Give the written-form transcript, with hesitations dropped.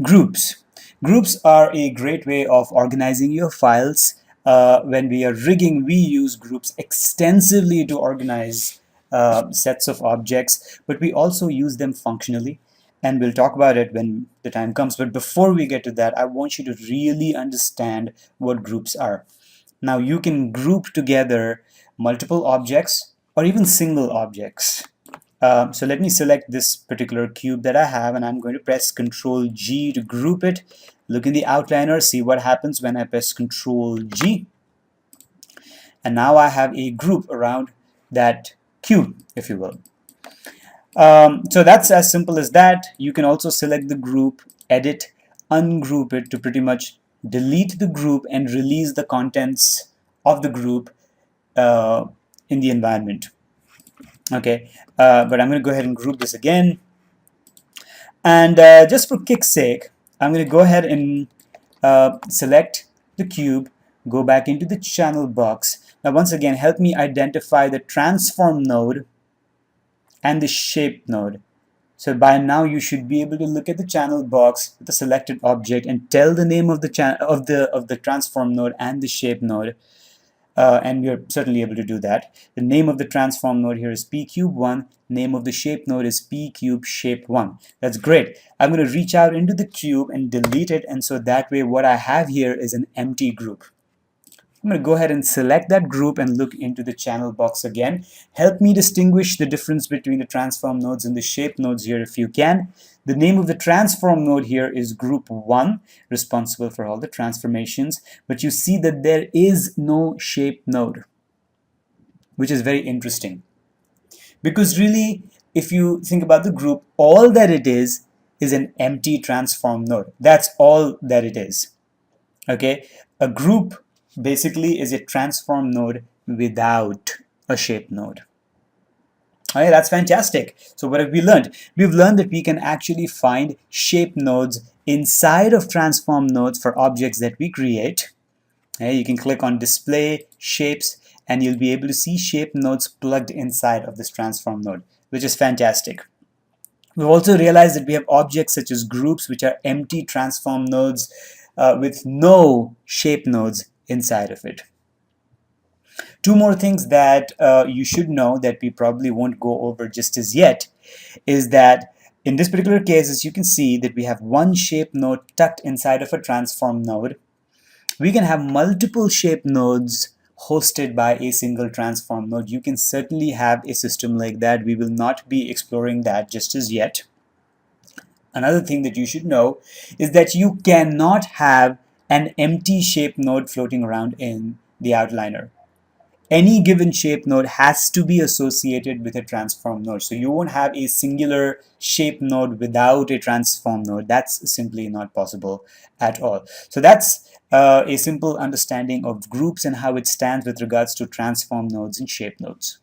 Groups. Groups are a great way of organizing your files. When we are rigging, we use groups extensively to organize sets of objects, but we also use them functionally. And we'll talk about it when the time comes. But before we get to that, I want you to really understand what groups are. Now, you can group together multiple objects or even single objects. So let me select this particular cube that I have, and I'm going to press Ctrl G to group it. Look in the outliner, see what happens when I press Ctrl G. And now I have a group around that cube, if you will. So that's as simple as that. You can also select the group, edit, ungroup it to pretty much delete the group and release the contents of the group in the environment. Okay, but I'm going to go ahead and group this again. And just for kick's sake, I'm going to go ahead and select the cube, go back into the channel box. Now once again, help me identify the transform node and the shape node. So by now you should be able to look at the channel box with the selected object and tell the name of the transform node and the shape node. And we are certainly able to do that. The name of the transform node here is pcube1. Name of the shape node is pcubeshape1. That's great. I'm going to reach out into the cube and delete it, and so that way what I have here is an empty group. I'm going to go ahead and select that group and look into the channel box again. Help me distinguish the difference between the transform nodes and the shape nodes here if you can. The name of the transform node here is group 1, responsible for all the transformations, but you see that there is no shape node, which is very interesting. Because really, if you think about the group, all that it is an empty transform node. That's all that it is. Okay, a group basically is a transform node without a shape node. Okay, that's fantastic. So what have we learned? We've learned that we can actually find shape nodes inside of transform nodes for objects that we create. Okay, you can click on display shapes and you'll be able to see shape nodes plugged inside of this transform node, which is fantastic. We've also realized that we have objects such as groups, which are empty transform nodes with no shape nodes inside of it. Two more things that you should know that we probably won't go over just as yet is that in this particular case, as you can see, that we have one shape node tucked inside of a transform node. We can have multiple shape nodes hosted by a single transform node. You can certainly have a system like that. We will not be exploring that just as yet. Another thing that you should know is that you cannot have an empty shape node floating around in the outliner. Any given shape node has to be associated with a transform node. So you won't have a singular shape node without a transform node. That's simply not possible at all. So that's a simple understanding of groups and how it stands with regards to transform nodes and shape nodes.